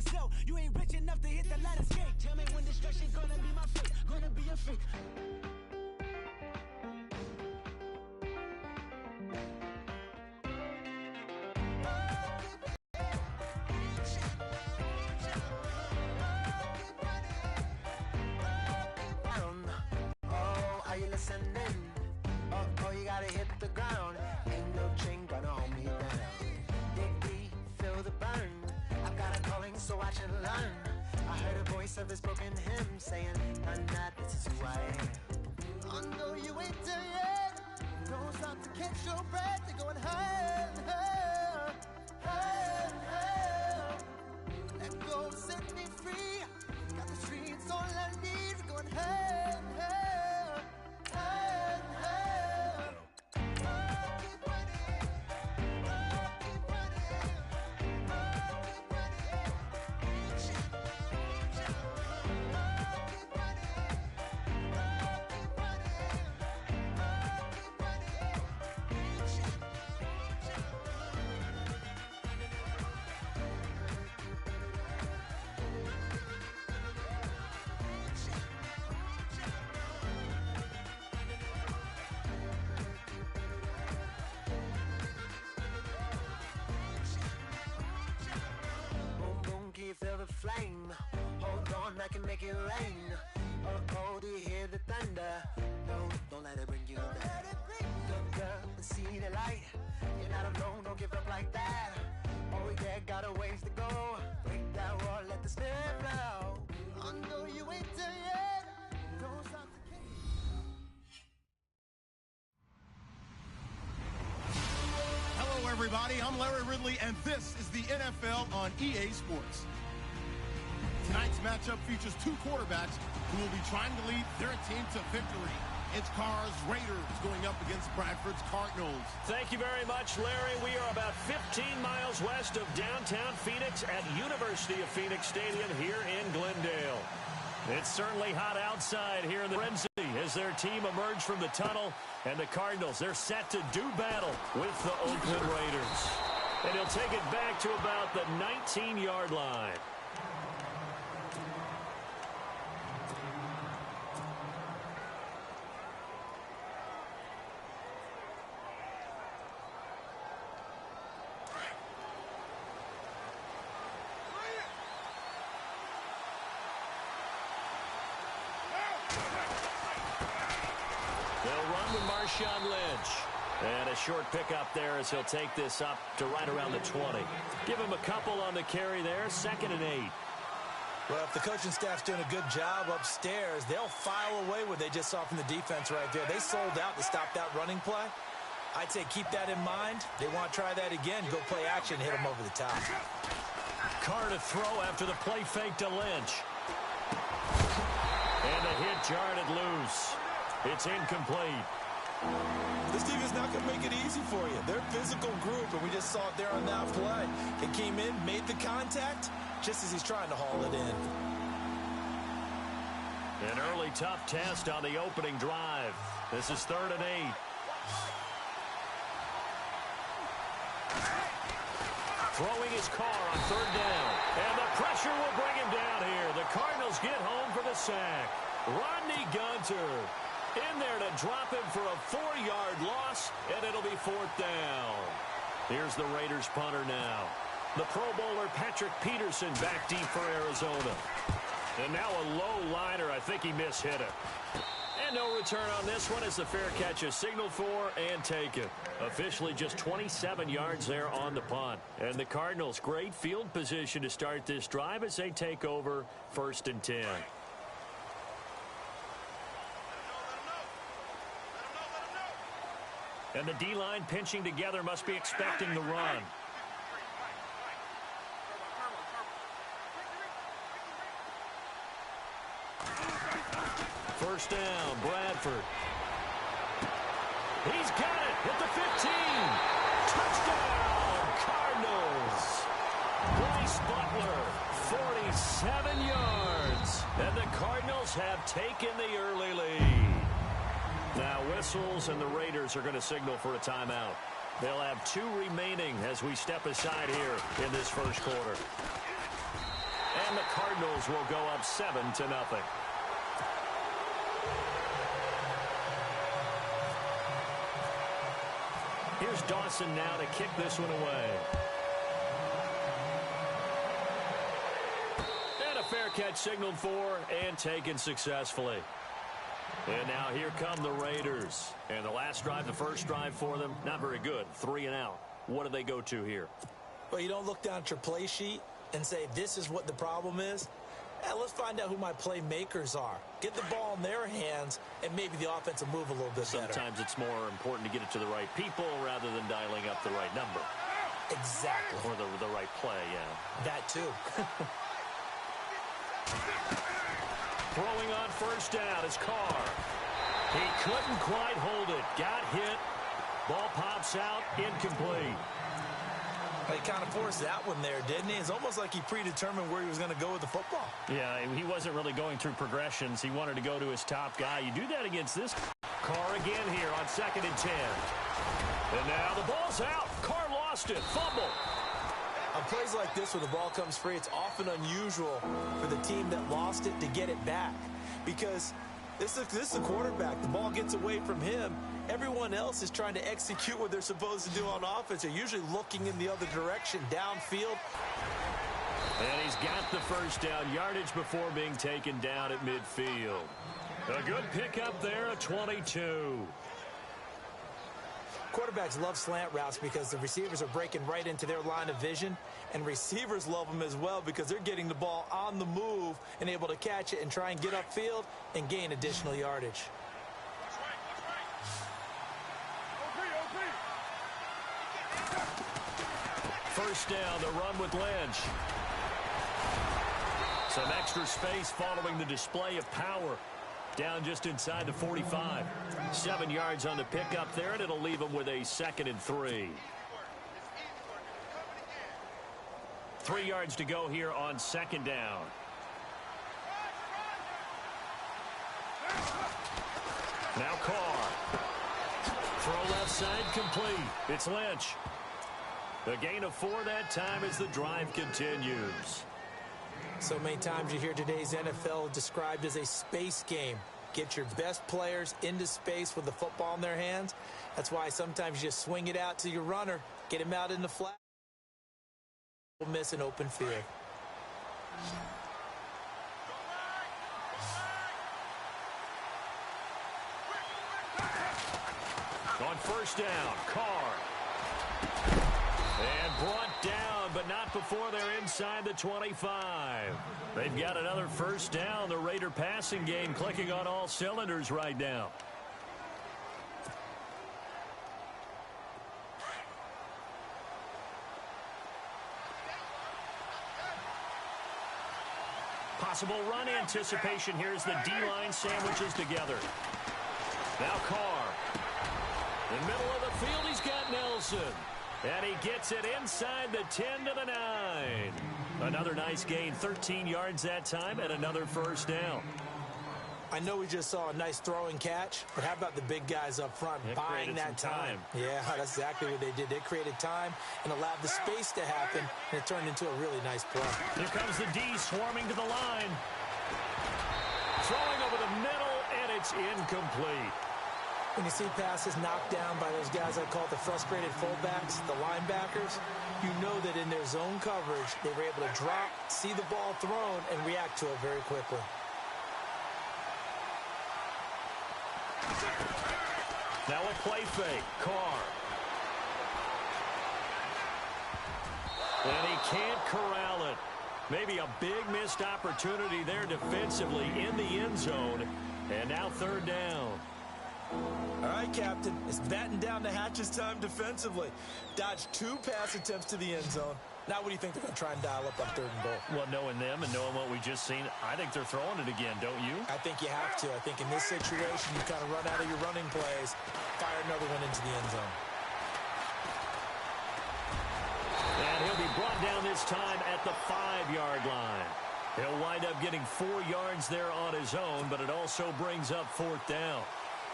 slow. You ain't rich enough to hit the ladder skate. Tell me when destruction gonna be my fate. Gonna be a fate. Oh, you gotta hit the ground. Ain't no chain gonna hold me down. Dig deep, feel the burn. I've got a calling, so I should learn. I heard a voice of this broken hymn saying, "I'm not, this is who I am." I know you ain't there yet. Don't stop to catch your breath. You're going higher, higher, higher, higher. Let go, set me free. Got the streets, all I need. We're going higher, higher, higher, higher. Oh, keep running. Oh, keep running. Oh, keep running. Reach it, reach it. Oh, keep running. Oh, keep running. Oh, keep running. Reach it, reach it. Boom, boom, can you feel the flame? Hold on, I can make it rain. Oh, do you hear the thunder? No, don't let it bring you down. Look up and see the light. You're not alone, don't give up like that. Oh yeah, got a ways to go. Break that wall, let the spirit flow. I know you ain't there yet. Don't stop the king. Hello, everybody. I'm Larry Ridley, and this is the NFL on EA Sports. Tonight's matchup features two quarterbacks who will be trying to lead their team to victory. It's Carr's Raiders going up against Bradford's Cardinals. Thank you very much, Larry. We are about 15 miles west of downtown Phoenix at University of Phoenix Stadium here in Glendale. It's certainly hot outside here in the frenzy as their team emerged from the tunnel, and the Cardinals, they're set to do battle with the Oakland Raiders. And he'll take it back to about the 19-yard line. They'll run with Marshawn Lynch. And a short pickup there as he'll take this up to right around the 20. Give him a couple on the carry there. 2nd and 8. Well, if the coaching staff's doing a good job upstairs, they'll file away what they just saw from the defense right there. They sold out to stop that running play. I'd say keep that in mind. They want to try that again. Go play action, hit them over the top. Carr to throw after the play fake to Lynch. And the hit jarred it loose. It's incomplete. This defense not going to make it easy for you. They're a physical group, and we just saw it there on that play. It came in, made the contact, just as he's trying to haul it in. An early tough test on the opening drive. This is 3rd and 8. Throwing his Carr on 3rd down. And the pressure will bring him down here. The Cardinals get home for the sack. Rodney Gunter in there to drop him for a 4-yard loss, and it'll be 4th down. Here's the Raiders punter now. The Pro Bowler Patrick Peterson back deep for Arizona. And now a low liner. I think he mishit it. And no return on this one as the fair catch is signaled for and taken. Officially just 27 yards there on the punt. And the Cardinals, great field position to start this drive as they take over 1st and 10. And the D-line pinching together must be expecting the run. First down, Bradford. He's got it at the 15. Touchdown, Cardinals. Bryce Butler, 47 yards. And the Cardinals have taken the early lead. Now whistles, and the Raiders are going to signal for a timeout. They'll have 2 remaining as we step aside here in this first quarter. And the Cardinals will go up 7-0. Here's Dawson now to kick this one away. And a fair catch signaled for and taken successfully. And now here come the Raiders. And the last drive, the first drive for them, not very good. 3 and out. What do they go to here? Well, you don't look down at your play sheet and say, this is what the problem is. Let's find out who my playmakers are. Get the ball in their hands, and maybe the offense will move a little bit better. Sometimes it's more important to get it to the right people rather than dialing up the right number. Exactly. Or the right play, yeah. That too. Throwing on first down is Carr. He couldn't quite hold it. Got hit. Ball pops out. Incomplete. He kind of forced that one there, didn't he? It's almost like he predetermined where he was going to go with the football. Yeah, he wasn't really going through progressions. He wanted to go to his top guy. You do that against this. Carr again here on 2nd and 10. And now the ball's out. Carr lost it. Fumble. On plays like this where the ball comes free, it's often unusual for the team that lost it to get it back. Because this is a quarterback. The ball gets away from him. Everyone else is trying to execute what they're supposed to do on offense. They're usually looking in the other direction, downfield. And he's got the first down yardage before being taken down at midfield. A good pickup there at 22. Quarterbacks love slant routes because the receivers are breaking right into their line of vision, and receivers love them as well because they're getting the ball on the move and able to catch it and try and get upfield and gain additional yardage. First down, the run with Lynch. Some extra space following the display of power. Down just inside the 45. 7 yards on the pickup there, and it'll leave them with a 2nd and 3. 3 yards to go here on 2nd down. Now Carr. Throw left side complete. It's Lynch. A gain of 4 that time as the drive continues. So many times you hear today's NFL described as a space game. Get your best players into space with the football in their hands. That's why sometimes you just swing it out to your runner, get him out in the flat. We'll miss an open field. On first down, Carr. And brought down, but not before they're inside the 25. They've got another first down. The Raider passing game clicking on all cylinders right now. Possible run anticipation here as the D-line sandwiches together. Now Carr. In the middle of the field, he's got Nelson. And he gets it inside the 10 to the 9. Another nice gain, 13 yards that time, and another first down. I know we just saw a nice throwing catch, but how about the big guys up front buying that time? Yeah, that's exactly what they did. They created time and allowed the space to happen, and it turned into a really nice play. Here comes the D swarming to the line. Throwing over the middle, and it's incomplete. When you see passes knocked down by those guys I call the frustrated fullbacks, the linebackers, you know that in their zone coverage, they were able to drop, see the ball thrown, and react to it very quickly. Now a play fake. Carr. And he can't corral it. Maybe a big missed opportunity there defensively in the end zone. And now 3rd down. All right, Captain. It's batten down the hatches time defensively. Dodged 2 pass attempts to the end zone. Now what do you think they're going to try and dial up on 3rd and goal? Well, knowing them and knowing what we just seen, I think they're throwing it again, don't you? I think you have to. I think in this situation, you kind of run out of your running plays, fire another one into the end zone. And he'll be brought down this time at the 5-yard line. He'll wind up getting 4 yards there on his own, but it also brings up 4th down.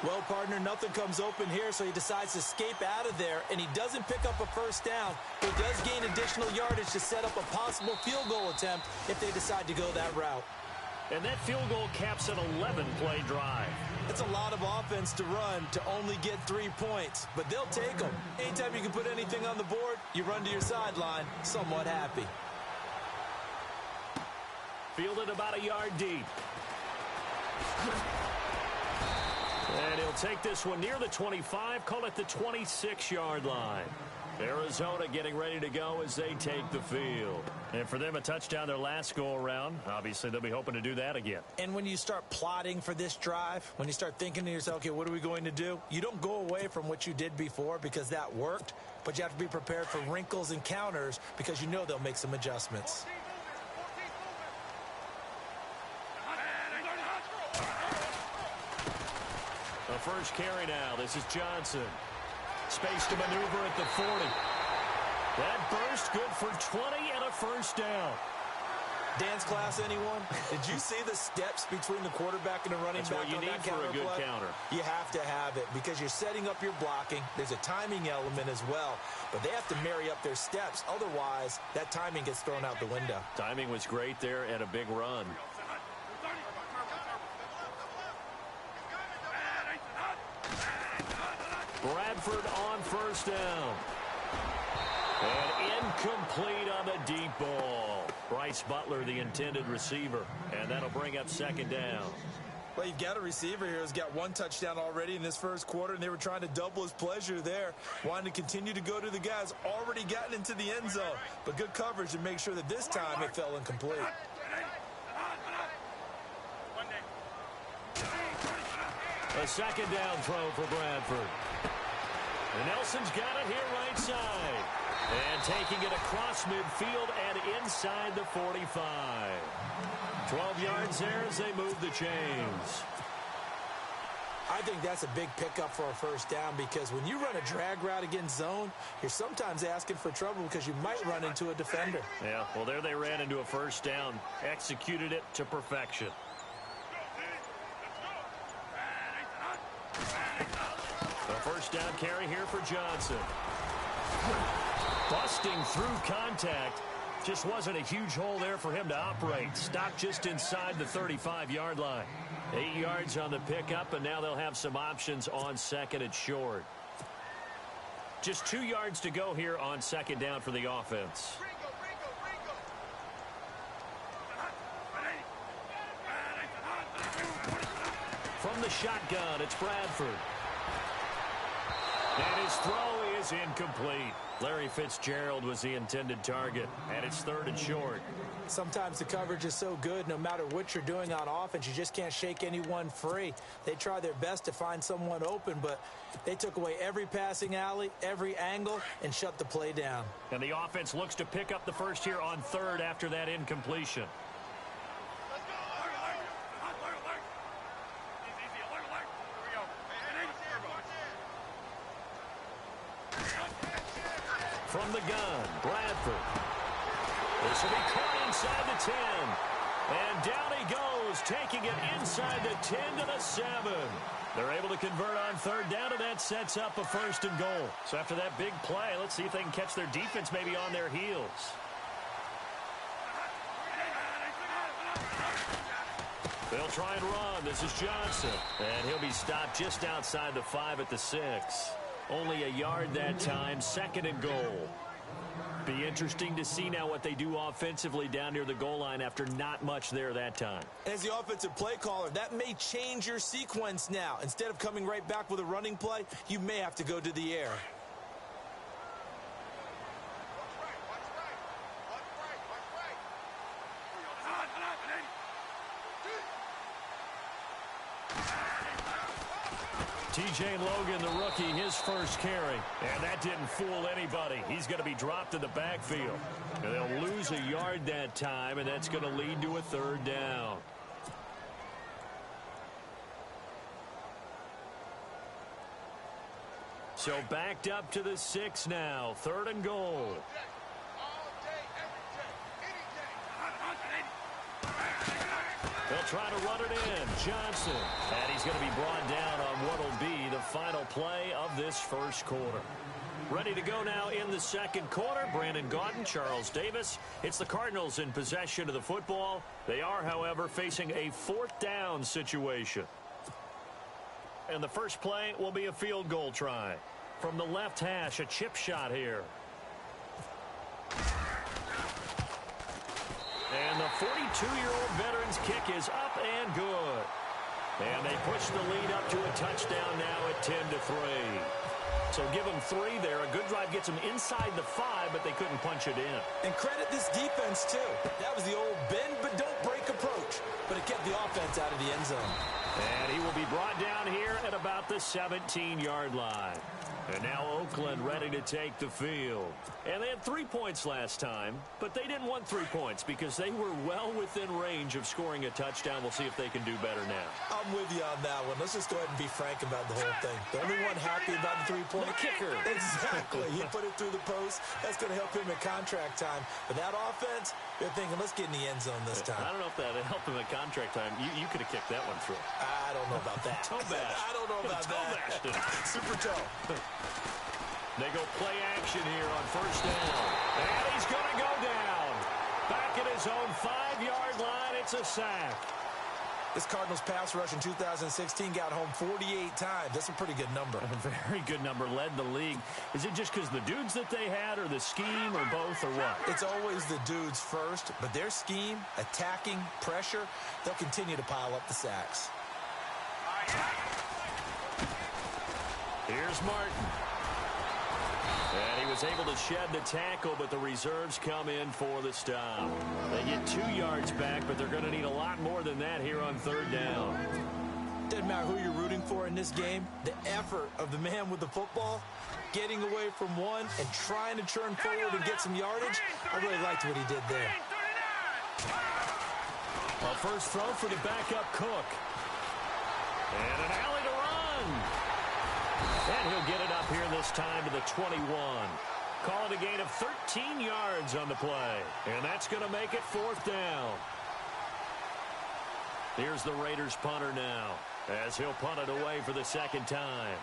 Well, partner, nothing comes open here, so he decides to escape out of there, and he doesn't pick up a first down. He does gain additional yardage to set up a possible field goal attempt if they decide to go that route. And that field goal caps an 11-play drive. It's a lot of offense to run to only get 3 points, but they'll take them. Anytime you can put anything on the board, you run to your sideline somewhat happy. Fielded about a yard deep. And he'll take this one near the 25, call it the 26-yard line. Arizona getting ready to go as they take the field. And for them, a touchdown their last go-around. Obviously, they'll be hoping to do that again. And when you start plotting for this drive, when you start thinking to yourself, okay, what are we going to do? You don't go away from what you did before because that worked, but you have to be prepared for wrinkles and counters because you know they'll make some adjustments. The first carry now. This is Johnson. Space to maneuver at the 40. That burst good for 20 and a first down. Dance class, anyone? Did you see the steps between the quarterback and the running back? That's what you need for a good counter. You have to have it because you're setting up your blocking. There's a timing element as well, but they have to marry up their steps. Otherwise, that timing gets thrown out the window. Timing was great there and a big run. Bradford on first down. And incomplete on the deep ball. Bryce Butler, the intended receiver. And that'll bring up second down. Well, you've got a receiver here who's got 1 touchdown already in this first quarter, and they were trying to double his pleasure there. Wanting to continue to go to the guys already gotten into the end zone. But good coverage to make sure that this time it fell incomplete. A second down throw for Bradford. And Nelson's got it here right side. And taking it across midfield and inside the 45. 12 yards there as they move the chains. I think that's a big pickup for a first down because when you run a drag route against zone, you're sometimes asking for trouble because you might run into a defender. Yeah, well, there they ran into a first down. Executed it to perfection. A first down carry here for Johnson. Busting through contact. Just wasn't a huge hole there for him to operate. Stopped just inside the 35-yard line. 8 yards on the pickup, and now they'll have some options on second and short. Just 2 yards to go here on second down for the offense. From the shotgun, it's Bradford. And his throw is incomplete. Larry Fitzgerald was the intended target, and it's third and short. Sometimes the coverage is so good, no matter what you're doing on offense, you just can't shake anyone free. They try their best to find someone open, but they took away every passing alley, every angle, and shut the play down. And the offense looks to pick up the first here on third after that incompletion. From the gun, Bradford. This will be caught inside the 10. And down he goes, taking it inside the 10 to the 7. They're able to convert on third down, and that sets up a first and goal. So after that big play, let's see if they can catch their defense maybe on their heels. They'll try and run. This is Johnson. And he'll be stopped just outside the 5 at the 6. Only a yard that time, second and goal. Be interesting to see now what they do offensively down near the goal line after not much there that time. As the offensive play caller, that may change your sequence now. Instead of coming right back with a running play, you may have to go to the air. TJ Logan, the rookie, his first carry. And that didn't fool anybody. He's going to be dropped in the backfield. And they'll lose a yard that time, and that's going to lead to a third down. So backed up to the 6 now. Third and goal. They'll trying to run it in. Johnson. And he's going to be brought down on what will be the final play of this first quarter. Ready to go now in the second quarter. Brandon Gaudin, Charles Davis. It's the Cardinals in possession of the football. They are, however, facing a fourth down situation. And the first play will be a field goal try. From the left hash, a chip shot here. And the 42-year-old veteran's kick is up and good. And they push the lead up to a touchdown now at 10-3. So give them 3 there. A good drive gets them inside the 5, but they couldn't punch it in. And credit this defense, too. That was the old bend but don't break approach. But it kept the offense out of the end zone. And he will be brought down here at about the 17-yard line. And now Oakland ready to take the field. And they had 3 points last time, but they didn't want 3 points because they were well within range of scoring a touchdown. We'll see if they can do better now. I'm with you on that one. Let's just go ahead and be frank about the whole thing. The only one happy about the 3-point kicker. Exactly. He put it through the post. That's going to help him at contract time. But that offense, they're thinking, let's get in the end zone this time. I don't know if that helped him at contract time. You could have kicked that one through. I don't know about that. Toe bash. I don't know about that. Super toe. They go play action here on first down. And he's going to go down. Back at his own 5-yard line, it's a sack. This Cardinals pass rush in 2016 got home 48 times. That's a pretty good number. A very good number, led the league. Is it just because the dudes that they had or the scheme or both or what? It's always the dudes first, but their scheme, attacking, pressure, they'll continue to pile up the sacks. Here's Martin. And he was able to shed the tackle, but the reserves come in for the stop. They get 2 yards back, but they're going to need a lot more than that here on third down. Doesn't matter who you're rooting for in this game. The effort of the man with the football, getting away from one and trying to turn forward and get some yardage, I really liked what he did there. A first throw for the backup Cook. And an alley to run. And he'll get it up here this time to the 21. Call it a gain of 13 yards on the play. And that's going to make it fourth down. Here's the Raiders punter now, as he'll punt it away for the second time.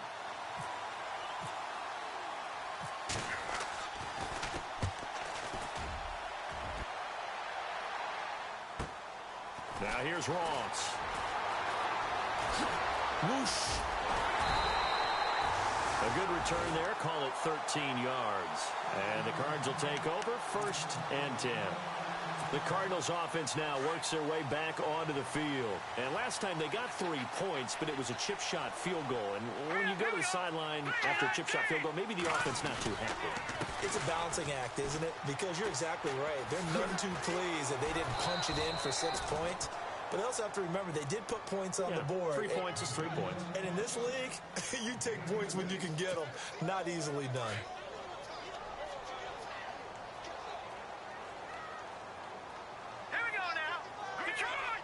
Now here's Ross. Whoosh. A good return there. Call it 13 yards. And the Cards will take over first and 10. The Cardinals offense now works their way back onto the field. And last time they got 3 points, but it was a chip shot field goal. And when you go to the sideline after a chip shot field goal, maybe the offense not too happy. It's a balancing act, isn't it? Because you're exactly right. They're none too pleased that they didn't punch it in for 6 points. But they also have to remember they did put points on the board. 3 points is 3 points. And in this league, you take points when you can get them. Not easily done. Here we go now. Detroit!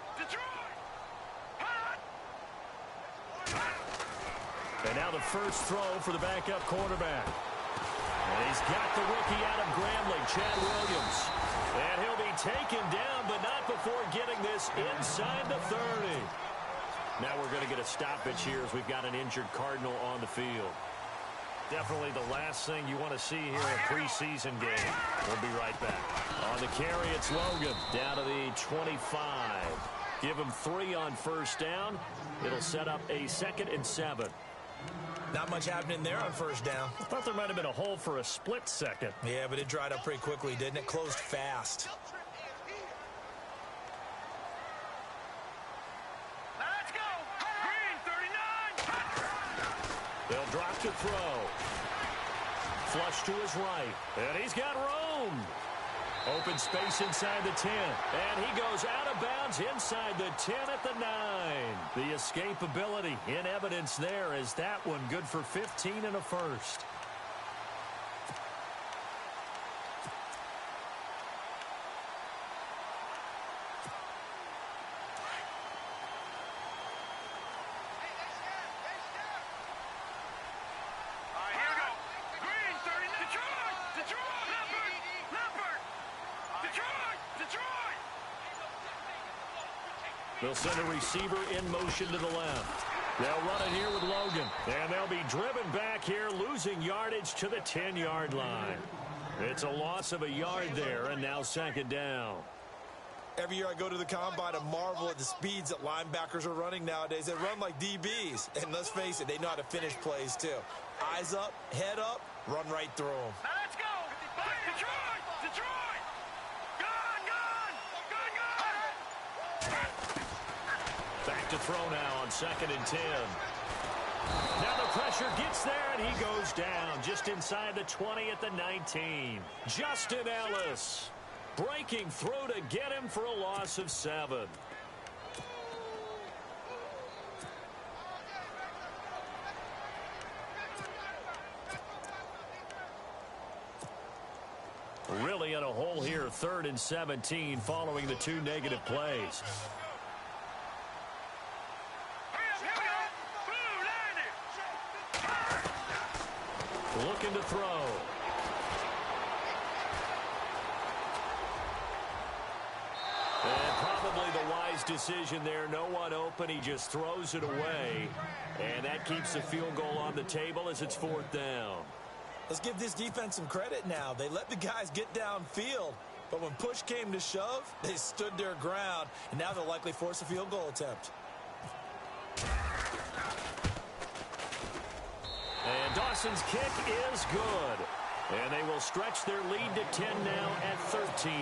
And now the first throw for the backup quarterback. And he's got the rookie out of Grambling, Chad Williams. And he'll be taken down, but not before getting this inside the 30. Now we're going to get a stoppage here as we've got an injured Cardinal on the field. Definitely the last thing you want to see here in a preseason game. We'll be right back. On the carry, it's Logan down to the 25. Give him 3 on first down. It'll set up a 2nd and 7. Not much happening there on first down. I thought there might have been a hole for a split second. Yeah, but it dried up pretty quickly, didn't it? Closed fast. Let's go. Green, 39. They'll drop to throw. Flush to his right. And he's got room. Open space inside the 10. And he goes out of bounds inside the 10 at the 9. The escapability in evidence there as that one good for 15 and a first. They'll send a receiver in motion to the left. They'll run it here with Logan. And they'll be driven back here, losing yardage to the 10-yard line. It's a loss of a yard there, and now second down. Every year I go to the combine and marvel at the speeds that linebackers are running nowadays. They run like DBs. And let's face it, they know how to finish plays too. Eyes up, head up, run right through them. Now let's go. Detroit! Detroit! Gun! Back to throw now on 2nd and 10. Now the pressure gets there, and he goes down just inside the 20 at the 19. Justin Ellis breaking through to get him for a loss of 7. Really in a hole here, 3rd and 17 following the 2 negative plays. Looking to throw. And probably the wise decision there. No one open. He just throws it away. And that keeps the field goal on the table as it's 4th down. Let's give this defense some credit now. They let the guys get downfield. But when push came to shove, they stood their ground. And now they'll likely force a field goal attempt. And Dawson's kick is good. And they will stretch their lead to 10 now at 13-3.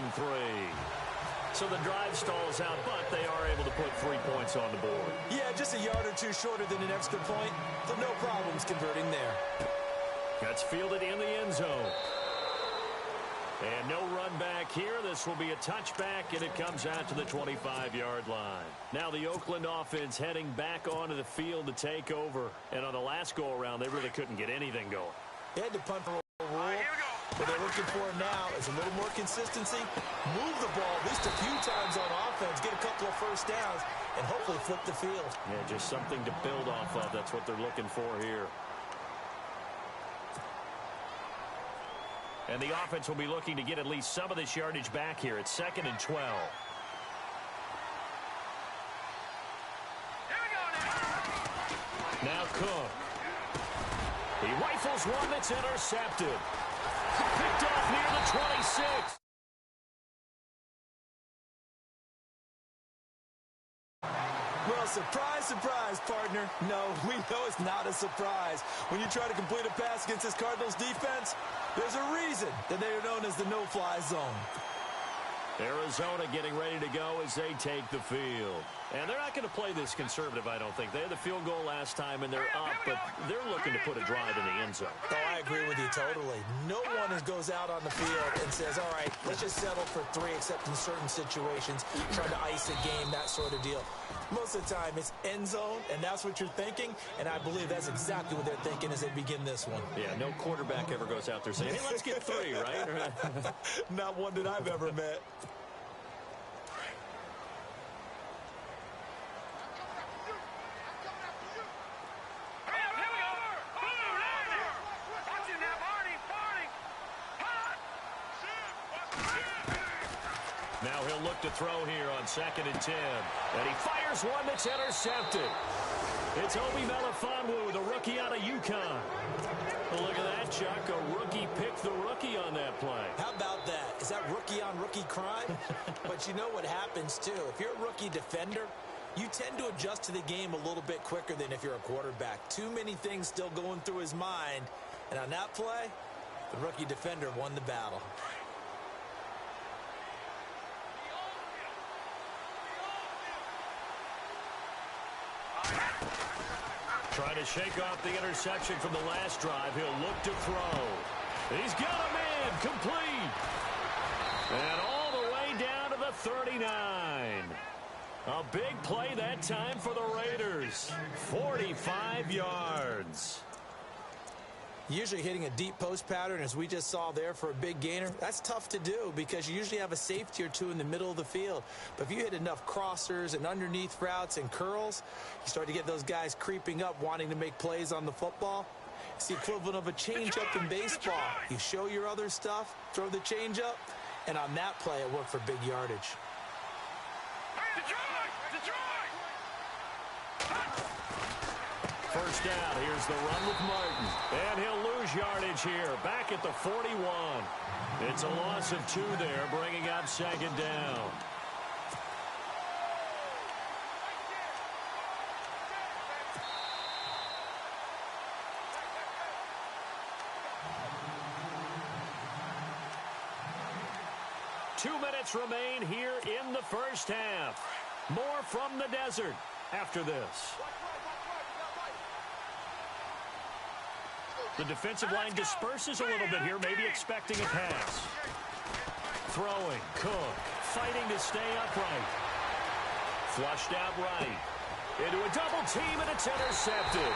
So the drive stalls out, but they are able to put 3 points on the board. Yeah, just a yard or two shorter than an extra point. So no problems converting there. That's fielded in the end zone. And no run back here. This will be a touchback, and it comes out to the 25-yard line. Now the Oakland offense heading back onto the field to take over. And on the last go-around, they really couldn't get anything going. They had to punt for a rule. What they're looking for now is a little more consistency. Move the ball at least a few times on offense. Get a couple of first downs, and hopefully flip the field. Yeah, just something to build off of. That's what they're looking for here. And the offense will be looking to get at least some of this yardage back here. It's 2nd and 12. Now Cook. He rifles one that's intercepted. Picked off near the 26. Well, surprise, surprise, partner. No, we know it's not a surprise. When you try to complete a pass against this Cardinals defense, there's a reason that they are known as the no-fly zone. Arizona getting ready to go as they take the field. And they're not going to play this conservative, I don't think. They had the field goal last time, and they're up, but they're looking to put a drive in the end zone. Oh, I agree with you totally. No one goes out on the field and says, all right, let's just settle for 3, except in certain situations, trying to ice a game, that sort of deal. Most of the time, it's end zone, and that's what you're thinking, and I believe that's exactly what they're thinking as they begin this one. Yeah, no quarterback ever goes out there saying, hey, let's get 3, right? Not one that I've ever met. Now he'll look to throw here on 2nd and 10. And he fires one that's intercepted. It's Obi Melifonwu, the rookie out of UConn. Well, look at that, Chuck. A rookie picked the rookie on that play. How about that? Is that rookie-on-rookie crime? But you know what happens, too. If you're a rookie defender, you tend to adjust to the game a little bit quicker than if you're a quarterback. Too many things still going through his mind. And on that play, the rookie defender won the battle. Trying to shake off the interception from the last drive. He'll look to throw. He's got him in. Complete. And all the way down to the 39. A big play that time for the Raiders. 45 yards. Usually hitting a deep post pattern, as we just saw there, for a big gainer, that's tough to do because you usually have a safety or two in the middle of the field. But if you hit enough crossers and underneath routes and curls, you start to get those guys creeping up wanting to make plays on the football. It's the equivalent of a changeup in baseball. You show your other stuff, throw the changeup, and on that play it worked for big yardage. Detroit! Detroit! First down, here's the run with Martin. And he'll lose yardage here, back at the 41. It's a loss of 2 there, bringing up second down. Two minutes remain here in the first half. More from the desert after this. The defensive line disperses a little bit here, maybe expecting a pass. Throwing, Cook, fighting to stay upright. Flushed out right. Into a double team, and it's intercepted.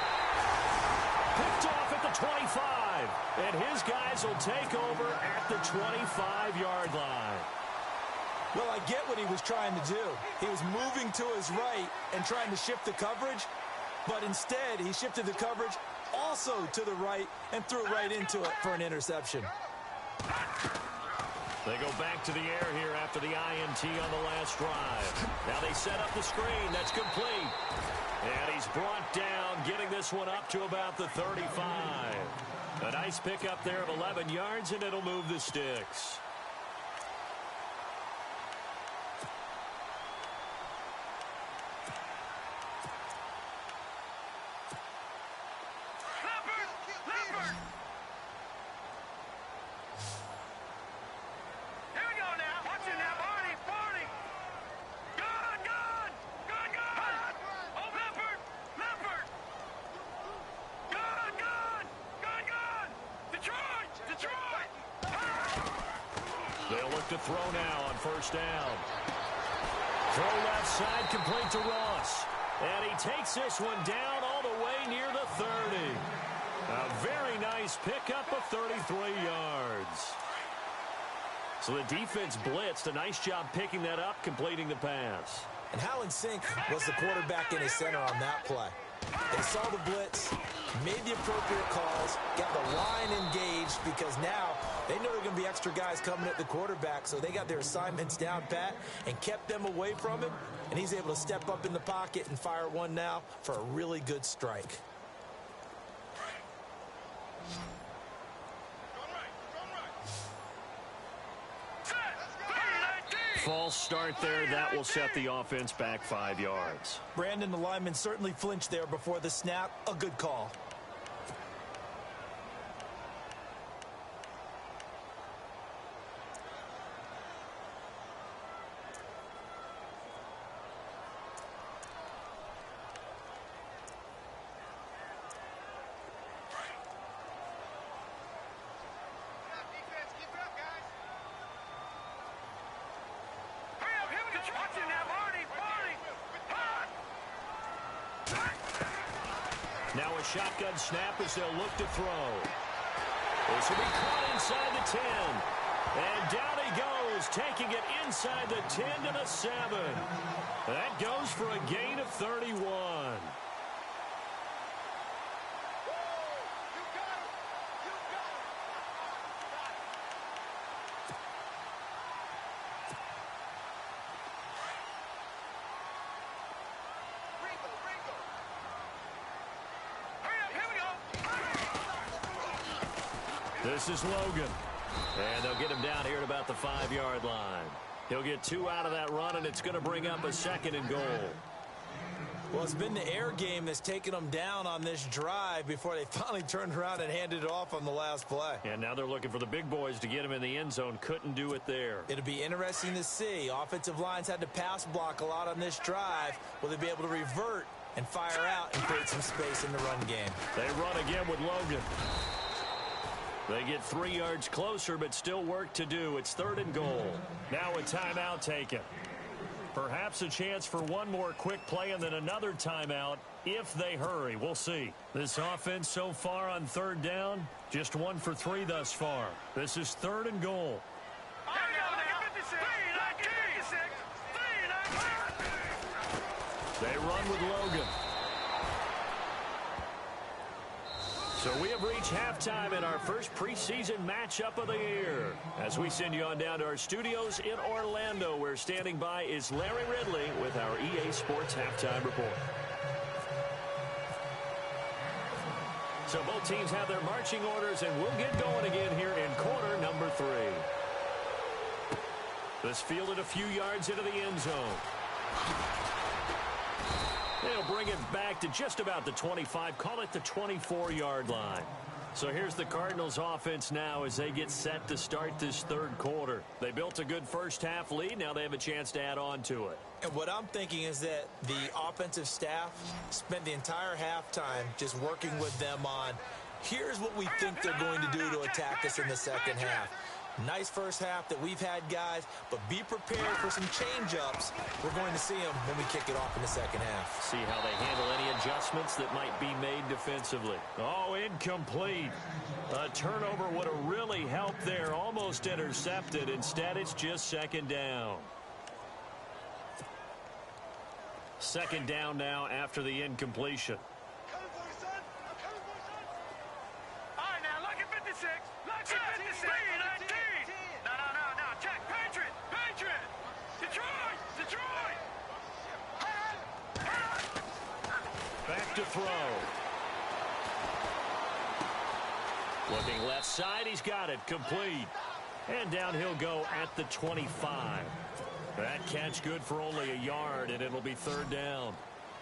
Picked off at the 25. And his guys will take over at the 25-yard line. Well, I get what he was trying to do. He was moving to his right and trying to shift the coverage, but instead he shifted the coverage also to the right and threw right into it for an interception. They go back to the air here after the INT on the last drive. Now they set up the screen. That's complete. And he's brought down, getting this one up to about the 35. A nice pickup there of 11 yards, and it'll move the sticks. To throw now on first down. Throw left side, complete to Ross. And he takes this one down all the way near the 30. A very nice pickup of 33 yards. So the defense blitzed. A nice job picking that up, completing the pass. And how in sync was the quarterback in his center on that play? They saw the blitz, made the appropriate calls, got the line engaged, because now they know there are going to be extra guys coming at the quarterback, so they got their assignments down pat and kept them away from him, and he's able to step up in the pocket and fire one now for a really good strike. False start there. That will set the offense back 5 yards. Brandon, the lineman certainly flinched there before the snap. A good call. Now a shotgun snap as they'll look to throw. This will be caught inside the 10. And down he goes, taking it inside the 10 to the 7. That goes for a gain of 31. This is Logan. And they'll get him down here at about the 5-yard line. He'll get 2 out of that run, and it's going to bring up a 2nd and goal. Well, it's been the air game that's taken them down on this drive before they finally turned around and handed it off on the last play. And now they're looking for the big boys to get him in the end zone. Couldn't do it there. It'll be interesting to see. Offensive lines had to pass block a lot on this drive. Will they be able to revert and fire out and create some space in the run game? They run again with Logan. They get 3 yards closer, but still work to do. It's 3rd and goal. Now a timeout taken. Perhaps a chance for one more quick play and then another timeout if they hurry. We'll see. This offense so far on 3rd down, just 1 for 3 thus far. This is 3rd and goal. They run with Logan. So we have reached halftime in our first preseason matchup of the year. As we send you on down to our studios in Orlando, where standing by is Larry Ridley with our EA Sports Halftime Report. So both teams have their marching orders, and we'll get going again here in quarter number 3. This fielded a few yards into the end zone. They'll bring it back to just about the 25, call it the 24-yard line. So here's the Cardinals offense now as they get set to start this third quarter. They built a good first half lead. Now they have a chance to add on to it. And what I'm thinking is that the offensive staff spent the entire halftime just working with them on, here's what we think they're going to do to attack us in the second half. Nice first half that we've had, guys, but be prepared for some change-ups. We're going to see them when we kick it off in the second half. See how they handle any adjustments that might be made defensively. Oh, incomplete. A turnover would have really helped there. Almost intercepted. Instead, it's just second down. Second down now after the incompletion. All right, now, look at 56. Look at 56. Back to throw. Looking left side, he's got it, complete. And down he'll go at the 25. That catch good for only a yard, and it'll be third down.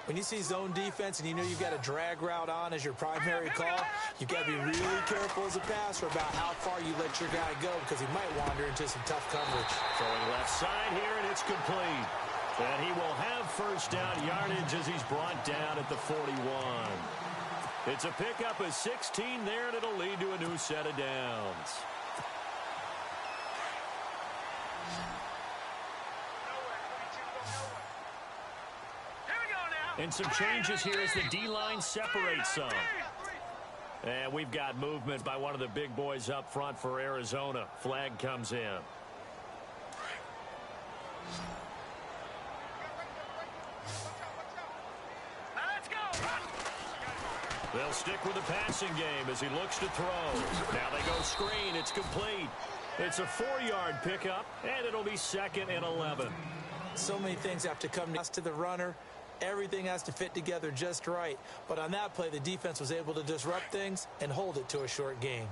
When you see zone defense and you know you've got a drag route on as your primary call, you've got to be really careful as a passer about how far you let your guy go because he might wander into some tough coverage. Throwing left side here, and it's complete. And he will have first down yardage as he's brought down at the 41. It's a pickup of 16 there, and it'll lead to a new set of downs. And some changes here as the D-line separates some. And we've got movement by one of the big boys up front for Arizona. Flag comes in. They'll stick with the passing game as he looks to throw. Now they go screen. It's complete. It's a 4-yard pickup, and it'll be second and 11. So many things have to come to the runner. Everything has to fit together just right. But on that play, the defense was able to disrupt things and hold it to a short game.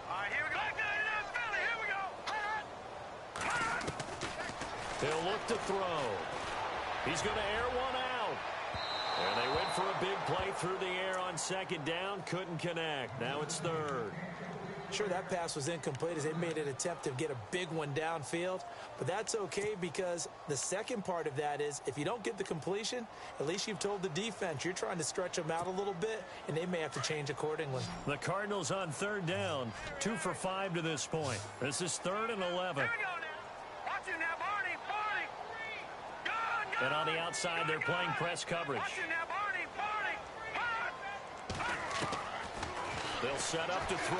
All right, here we go. He'll look to throw. He's going to air one out. And they went for a big play through the air on second down. Couldn't connect. Now it's third. Sure, that pass was incomplete as they made an attempt to get a big one downfield. But that's okay because the second part of that is if you don't get the completion, at least you've told the defense you're trying to stretch them out a little bit, and they may have to change accordingly. The Cardinals on third down, 2 for 5 to this point. This is third and 11. Here we go now. Watch him now, Barney. And on the outside, they're playing press coverage. Watch him now, Barney. They'll set up to throw.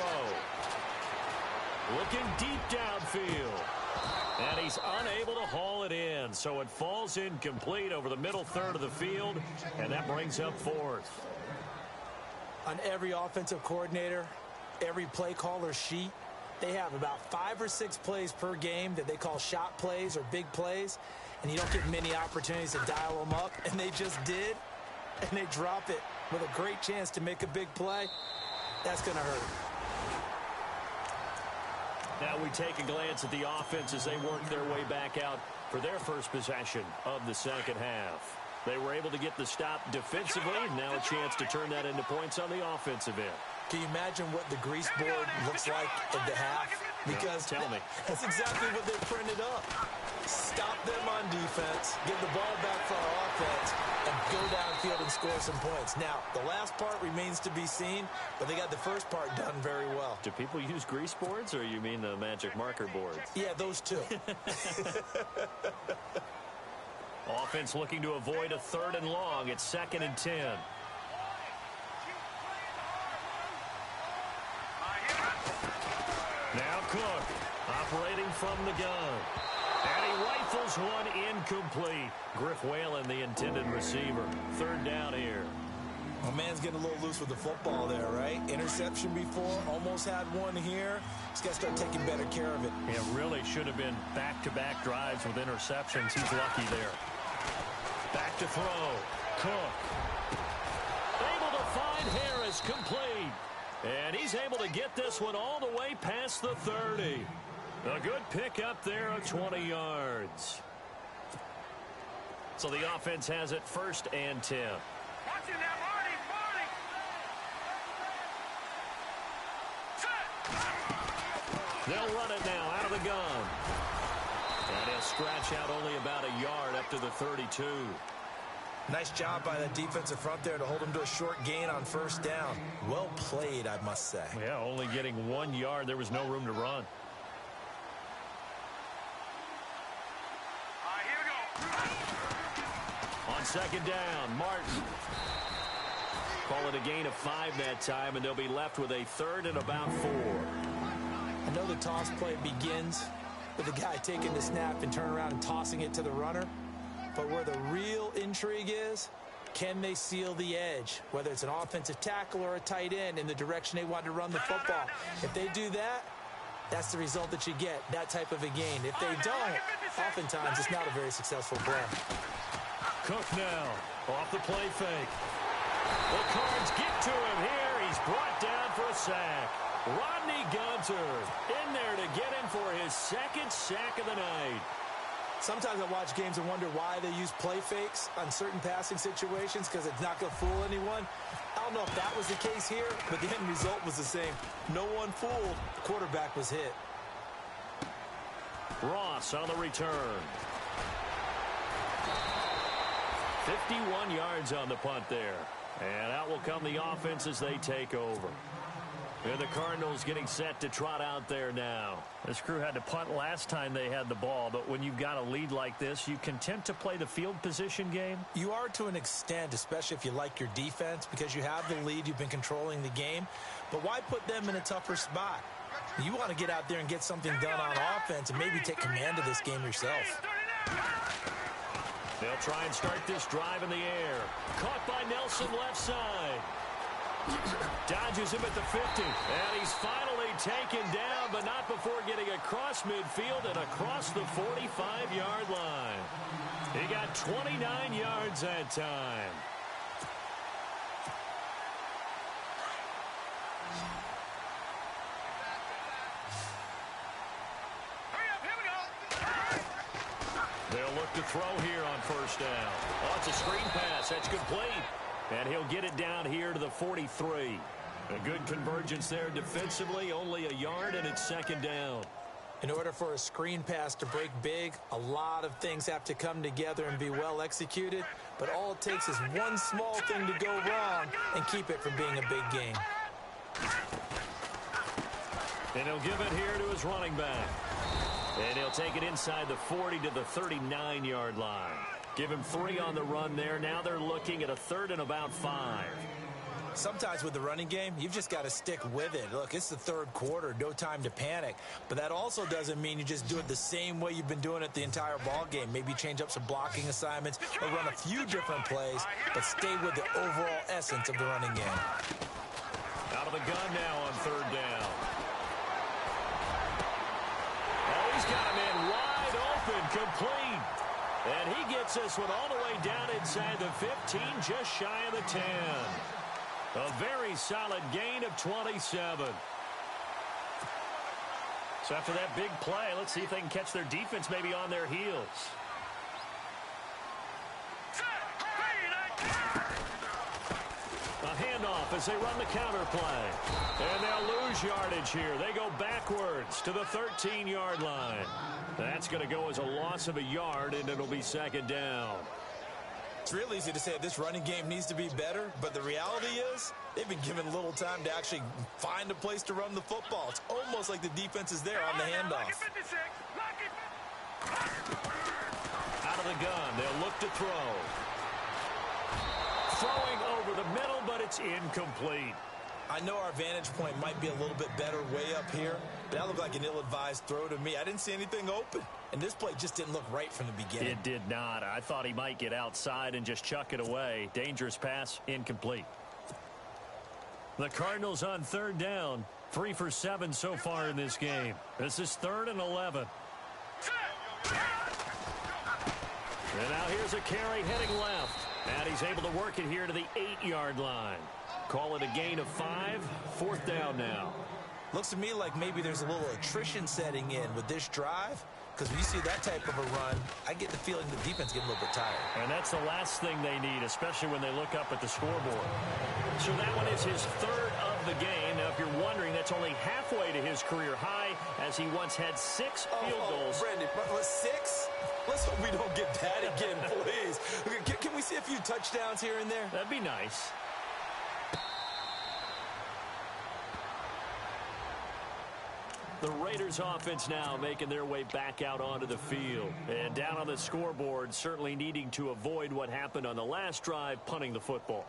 Looking deep downfield. And he's unable to haul it in. So it falls incomplete over the middle third of the field. And that brings up fourth. On every offensive coordinator, every play caller sheet, they have about 5 or 6 plays per game that they call shot plays or big plays. And you don't get many opportunities to dial them up. And they just did. And they drop it with a great chance to make a big play. That's going to hurt. Now we take a glance at the offense as they work their way back out for their first possession of the second half. They were able to get the stop defensively. Now a chance to turn that into points on the offensive end. Can you imagine what the grease board looks like at the half? Because tell me. That's exactly what they printed up. Stop them on defense, get the ball back for our offense, and go downfield and score some points. Now, the last part remains to be seen, but they got the first part done very well. Do people use grease boards, or you mean the magic marker boards? Yeah, those two. Offense looking to avoid a third and long. It's 2nd and 10. Now Cook operating from the gun. And he rifles one incomplete. Griff Whalen, the intended receiver. Third down here. My man's getting a little loose with the football there, right? Interception before, almost had one here. He's got to start taking better care of it. It really should have been back-to-back drives with interceptions. He's lucky there. Back to throw. Cook. Able to find Harris, complete. And he's able to get this one all the way past the 30. A good pickup there of 20 yards. So the offense has it 1st and 10. Watching that, Marty. They'll run it now out of the gun. And he'll scratch out only about a yard up to the 32. Nice job by the defensive front there to hold him to a short gain on 1st down. Well played, I must say. Yeah, only getting 1 yard. There was no room to run. All right, here we go. On 2nd down, Martin. Call it a gain of 5 that time, and they'll be left with a 3rd and about 4. I know the toss play begins with the guy taking the snap and turn around and tossing it to the runner. But where the real intrigue is, can they seal the edge? Whether it's an offensive tackle or a tight end in the direction they want to run the football. If they do that, that's the result that you get, that type of a gain. If they don't, oftentimes it's not a very successful play. Cook now off the play fake. The Cards get to him here. He's brought down for a sack. Rodney Gunter in there to get him for his 2nd sack of the night. Sometimes I watch games and wonder why they use play fakes on certain passing situations, because it's not going to fool anyone. I don't know if that was the case here, but the end result was the same. No one fooled. The quarterback was hit. Ross on the return. 51 yards on the punt there. And out will come the offense as they take over. And the Cardinals getting set to trot out there now. This crew had to punt last time they had the ball, but when you've got a lead like this, you content to play the field position game? You are to an extent, especially if you like your defense, because you have the lead, you've been controlling the game. But why put them in a tougher spot? You want to get out there and get something done on offense and maybe take command of this game yourself. They'll try and start this drive in the air. Caught by Nelson left side. Dodges him at the 50. And he's finally taken down, but not before getting across midfield and across the 45-yard line. He got 29 yards that time. They'll look to throw here on 1st down. Oh, it's a screen pass. That's complete. And he'll get it down here to the 43. A good convergence there defensively. Only a yard, and it's 2nd down. In order for a screen pass to break big, a lot of things have to come together and be well executed. But all it takes is one small thing to go wrong and keep it from being a big game. And he'll give it here to his running back. And he'll take it inside the 40 to the 39-yard line. Give him 3 on the run there. Now they're looking at a 3rd and about 5. Sometimes with the running game, you've just got to stick with it. Look, it's the 3rd quarter, no time to panic. But that also doesn't mean you just do it the same way you've been doing it the entire ball game. Maybe change up some blocking assignments or run a few different plays, but stay with the overall essence of the running game. Out of the gun now on 3rd down. Oh, he's got him in wide open, complete. And he gets this one all the way down inside the 15, just shy of the 10. A very solid gain of 27. So after that big play, let's see if they can catch their defense maybe on their heels. A handoff as they run the counter play. And they'll lose yardage here. They go backwards to the 13-yard line. That's going to go as a loss of a yard, and it'll be 2nd down. It's real easy to say this running game needs to be better, but the reality is they've been given little time to actually find a place to run the football. It's almost like the defense is there on the handoff. Out of the gun, they'll look to throw. Throwing over the middle, but it's incomplete. I know our vantage point might be a little bit better way up here, but that looked like an ill-advised throw to me. I didn't see anything open, and this play just didn't look right from the beginning. It did not. I thought he might get outside and just chuck it away. Dangerous pass, incomplete. The Cardinals on third down. 3 for 7 so far in this game. This is 3rd and 11. And now here's a carry heading left. And he's able to work it here to the 8-yard line. Call it a gain of 5. 4th down now. Looks to me like maybe there's a little attrition setting in with this drive. Because when you see that type of a run, I get the feeling the defense getting a little bit tired. And that's the last thing they need, especially when they look up at the scoreboard. So that one is his 3rd of the game. Now, if you're wondering, that's only halfway to his career high, as he once had 6 field goals. Brandon, 6? Let's hope we don't get that again, please. Can we see a few touchdowns here and there? That'd be nice. The Raiders offense now making their way back out onto the field. And down on the scoreboard, certainly needing to avoid what happened on the last drive, punting the football.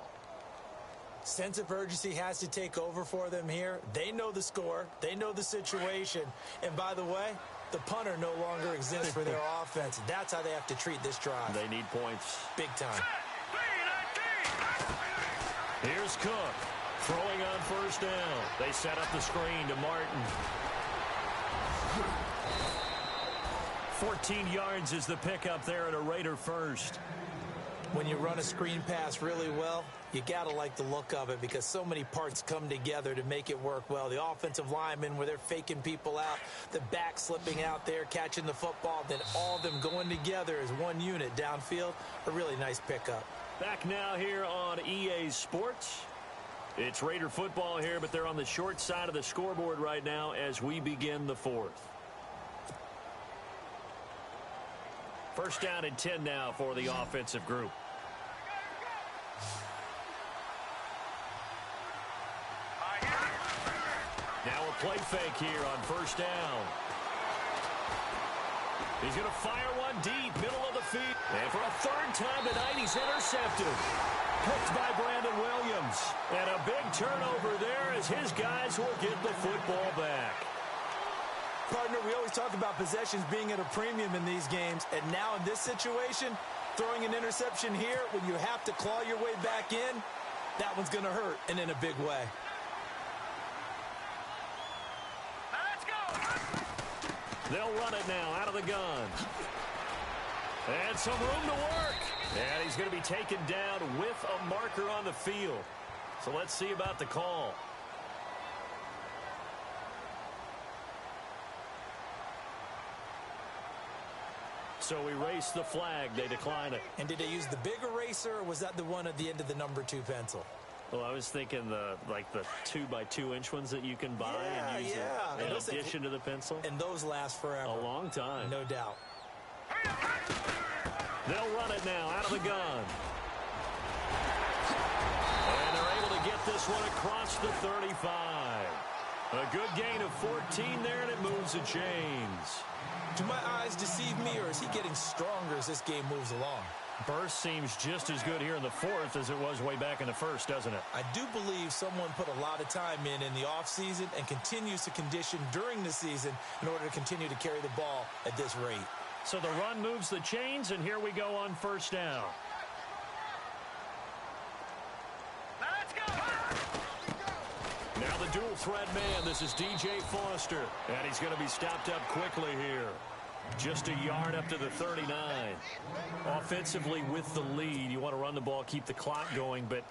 Sense of urgency has to take over for them here. They know the score. They know the situation. And by the way, the punter no longer exists for their offense. That's how they have to treat this drive. They need points. Big time. Here's Cook. Throwing on 1st down. They set up the screen to Martin. 14 yards is the pickup there at a Raider 1st. When you run a screen pass really well, you got to like the look of it because so many parts come together to make it work well. The offensive linemen where they're faking people out, the back slipping out there, catching the football, then all of them going together as one unit downfield. A really nice pickup. Back now here on EA Sports. It's Raider football here, but they're on the short side of the scoreboard right now as we begin the 4th. 1st down and 10 now for the offensive group. Now a play fake here on 1st down. He's going to fire one deep, middle of the field. And for a 3rd time tonight, he's intercepted. Picked by Brandon Williams. And a big turnover there as his guys will get the football back. Partner, we always talk about possessions being at a premium in these games. And now in this situation, throwing an interception here when you have to claw your way back in, that one's going to hurt, and in a big way. Let's go. They'll run it now out of the gun. And some room to work. And he's going to be taken down with a marker on the field. So let's see about the call. So we race the flag. They decline it. And did they use the big eraser, or was that the one at the end of the number 2 pencil? Well, I was thinking the 2x2-inch ones that you can buy and use in addition to the pencil. And those last forever. A long time. No doubt. They'll run it now out of the gun. And they're able to get this one across the 35. A good gain of 14 there, and it moves the chains. Do my eyes deceive me, or is he getting stronger as this game moves along? Burst seems just as good here in the 4th as it was way back in the 1st, doesn't it? I do believe someone put a lot of time in the offseason and continues to condition during the season in order to continue to carry the ball at this rate. So the run moves the chains, and here we go on 1st down. Let's go. Now the dual threat man. This is DJ Foster. And he's going to be stopped up quickly here. Just a yard up to the 39. Offensively with the lead, you want to run the ball, keep the clock going, but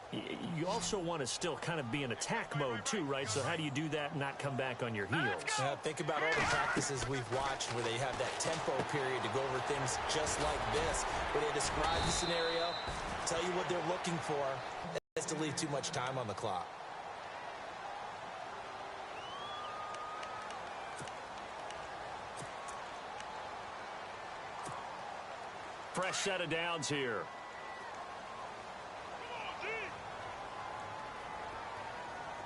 you also want to still kind of be in attack mode too, right? So how do you do that and not come back on your heels? Yeah, think about all the practices we've watched where they have that tempo period to go over things just like this, where they describe the scenario, tell you what they're looking for, and it's to leave too much time on the clock. Fresh set of downs here.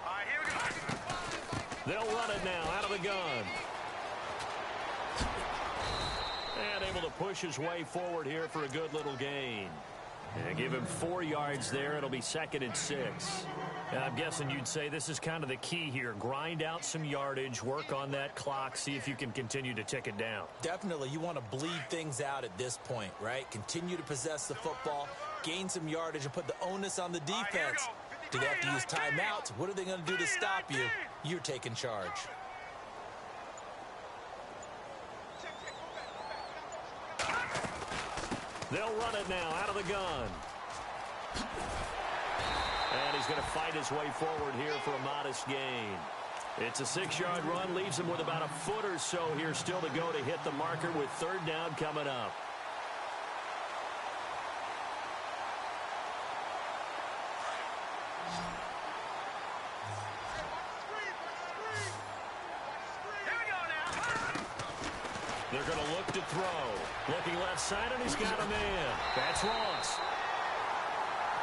All right, here we go. They'll run it now out of the gun. And able to push his way forward here for a good little gain. And give him 4 yards there. It'll be 2nd and 6. And I'm guessing you'd say this is kind of the key here. Grind out some yardage, work on that clock, see if you can continue to tick it down. Definitely. You want to bleed things out at this point, right? Continue to possess the football, gain some yardage, and put the onus on the defense. Do they have to use timeouts? What are they going to do to stop you? You're taking charge. They'll run it now out of the gun. And he's going to fight his way forward here for a modest gain. It's a 6-yard run, leaves him with about a foot or so here still to go to hit the marker with third down coming up. They're going to look to throw. Looking left side, and he's got a man. That's Ross.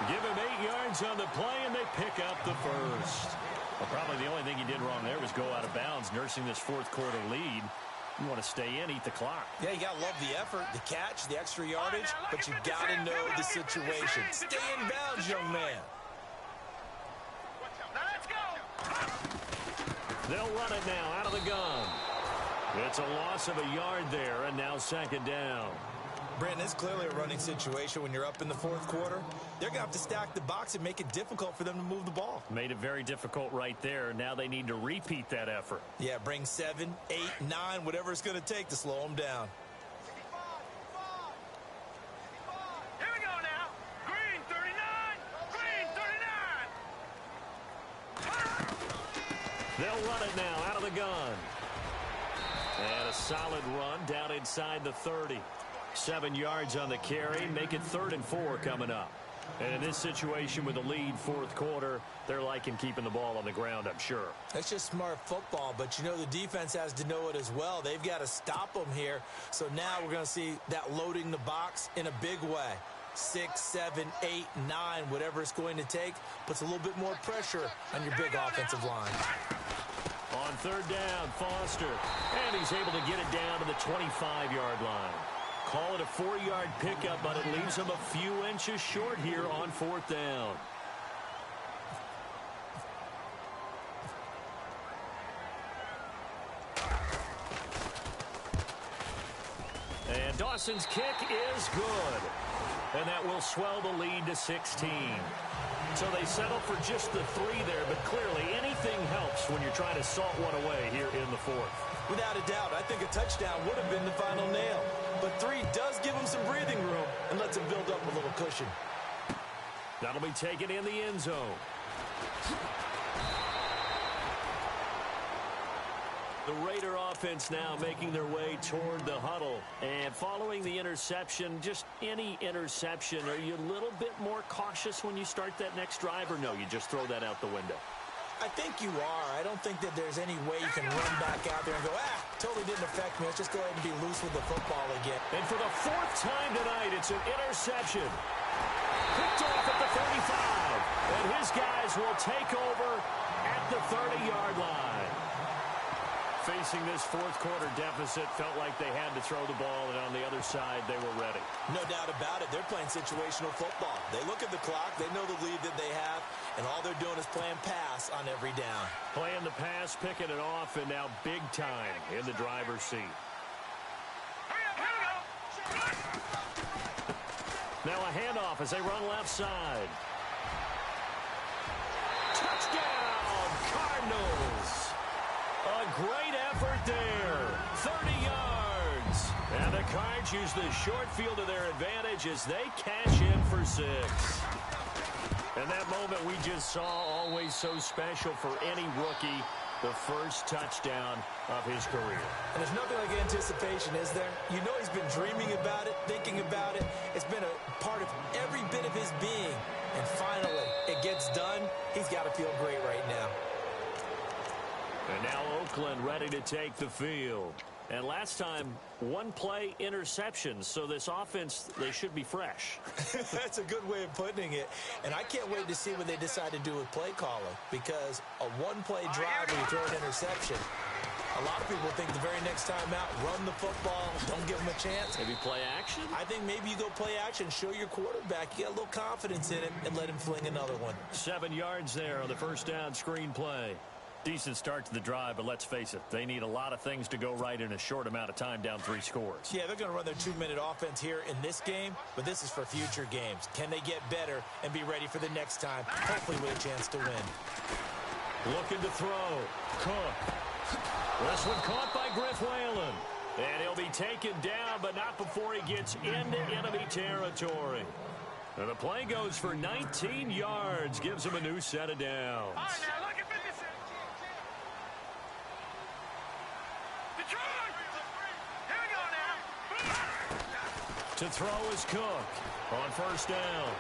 Give him 8 yards on the play, and they pick up the first. Well, probably the only thing he did wrong there was go out of bounds, nursing this fourth-quarter lead. You want to stay in, eat the clock. Yeah, you got to love the effort, the catch, the extra yardage, but you got to know the situation. Stay in bounds, young man. Let's go. They'll run it now out of the gun. It's a loss of a yard there, and now second down. Brandon, it's clearly a running situation when you're up in the fourth quarter. They're going to have to stack the box and make it difficult for them to move the ball. Made it very difficult right there. Now they need to repeat that effort. Yeah, bring 7, 8, 9, whatever it's going to take to slow them down. Here we go now. Green 39. Green 39. They'll run it now out of the gun. And a solid run down inside the 30. 7 yards on the carry. Make it 3rd and 4 coming up. And in this situation with the lead fourth quarter, they're liking keeping the ball on the ground, I'm sure. That's just smart football, but you know the defense has to know it as well. They've got to stop them here. So now we're going to see that loading the box in a big way. 6, 7, 8, 9, whatever it's going to take, puts a little bit more pressure on your big offensive line. On third down, Foster. And he's able to get it down to the 25-yard line. Call it a 4-yard pickup, but it leaves him a few inches short here on fourth down. And Dawson's kick is good. And that will swell the lead to 16. So they settle for just the 3 there, but clearly anything helps when you're trying to salt one away here in the fourth. Without a doubt, I think a touchdown would have been the final nail. But 3 does give him some breathing room and lets him build up a little cushion. That'll be taken in the end zone. The Raider offense now making their way toward the huddle. And following the interception, just any interception, are you a little bit more cautious when you start that next drive, or no, you just throw that out the window? I think you are. I don't think that there's any way you can run back out there and go, totally didn't affect me. Let's just go ahead and be loose with the football again. And for the 4th time tonight, it's an interception. Picked off at the 35. And his guys will take over at the 30-yard line. Facing this fourth quarter deficit, felt like they had to throw the ball, and on the other side, they were ready. No doubt about it. They're playing situational football. They look at the clock. They know the lead that they have, and all they're doing is playing pass on every down. Playing the pass, picking it off, and now big time in the driver's seat. Now a handoff as they run left side. Touchdown, Cardinals. A great effort there. 30 yards. And the Cards use the short field to their advantage as they cash in for 6. And that moment we just saw, always so special for any rookie, the first touchdown of his career. And there's nothing like anticipation, is there? You know he's been dreaming about it, thinking about it. It's been a part of every bit of his being. And finally, it gets done. He's got to feel great right now. And now Oakland ready to take the field. And last time, 1 play interceptions. So this offense, they should be fresh. That's a good way of putting it. And I can't wait to see what they decide to do with play calling. Because a 1-play drive where you throw an interception, a lot of people think the very next time out, run the football, don't give them a chance. Maybe play action? I think maybe you go play action, show your quarterback, you get a little confidence in him, and let him fling another one. 7 yards there on the first down screen play. Decent start to the drive, but let's face it, they need a lot of things to go right in a short amount of time, down 3 scores. Yeah, they're going to run their 2-minute offense here in this game, but this is for future games. Can they get better and be ready for the next time, hopefully with a chance to win? Looking to throw. Cook. This one caught by Griff Whalen. And he'll be taken down, but not before he gets into enemy territory. And the play goes for 19 yards, gives him a new set of downs. All right, now look at 56. Detroit! Here we go now. To throw is Cook on first down.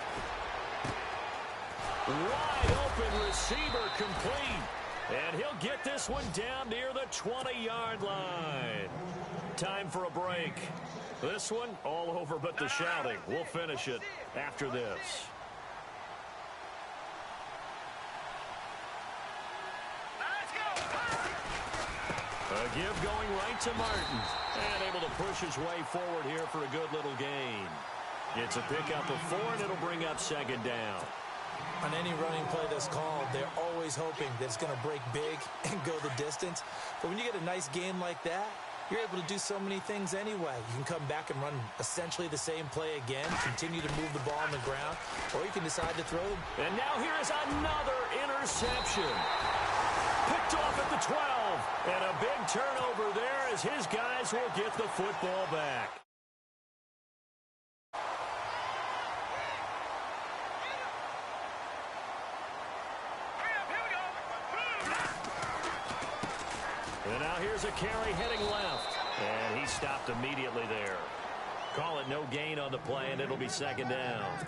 Wide open receiver complete. And he'll get this one down near the 20-yard line. Time for a break. This one all over but the shouting. We'll finish it after this. A give going right to Martin. And able to push his way forward here for a good little gain. It's a pickup of 4, and it'll bring up second down. On any running play that's called, they're always hoping that it's going to break big and go the distance. But when you get a nice gain like that, you're able to do so many things anyway. You can come back and run essentially the same play again, continue to move the ball on the ground, or you can decide to throw them. And now here is another interception. Picked off at the 12. And a big turnover there as his guys will get the football back. And now here's a carry heading left. And he stopped immediately there. Call it no gain on the play, and it'll be second down.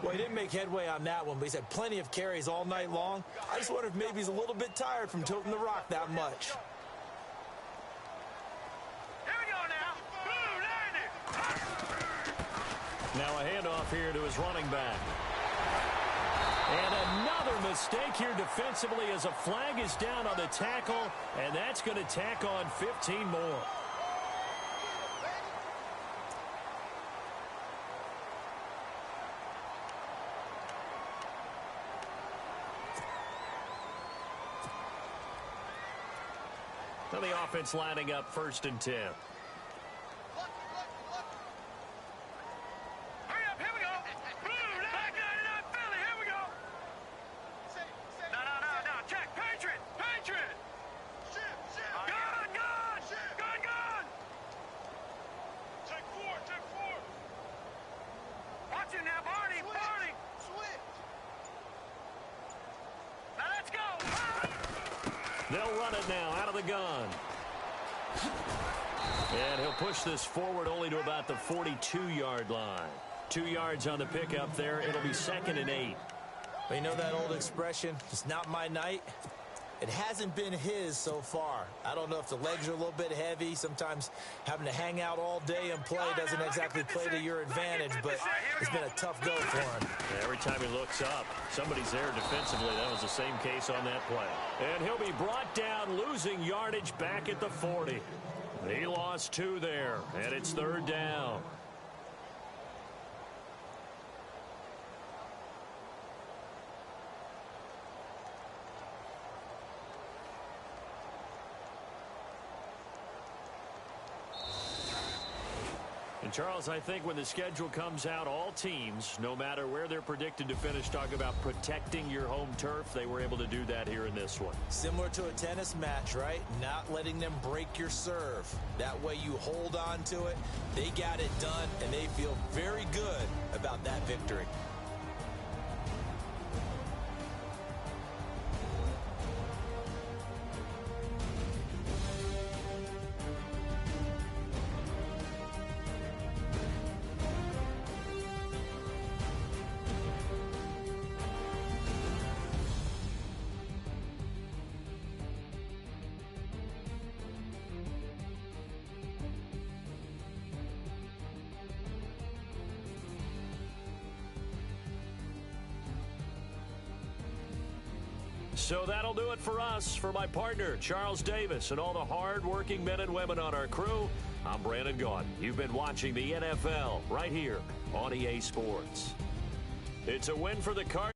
Well, he didn't make headway on that one, but he's had plenty of carries all night long. I just wonder if maybe he's a little bit tired from toting the rock that much. Here we go now. Now a handoff here to his running back. And another mistake here defensively as a flag is down on the tackle, and that's going to tack on 15 more. Now the offense lining up 1st and 10. They'll run it now out of the gun. And he'll push this forward only to about the 42-yard line. 2 yards on the pickup there. It'll be 2nd and 8. But you know that old expression, it's not my night? It hasn't been his so far. I don't know if the legs are a little bit heavy. Sometimes having to hang out all day and play doesn't exactly play to your advantage, but it's been a tough go for him. Yeah, every time he looks up, somebody's there defensively. That was the same case on that play. And he'll be brought down, losing yardage back at the 40. He lost 2 there, and it's 3rd down. And Charles, I think when the schedule comes out, all teams, no matter where they're predicted to finish, talk about protecting your home turf. They were able to do that here in this one. Similar to a tennis match, right? Not letting them break your serve. That way you hold on to it. They got it done, and they feel very good about that victory. So that'll do it for us. For my partner, Charles Davis, and all the hard-working men and women on our crew, I'm Brandon Gaudin. You've been watching the NFL right here on EA Sports. It's a win for the Cardinals.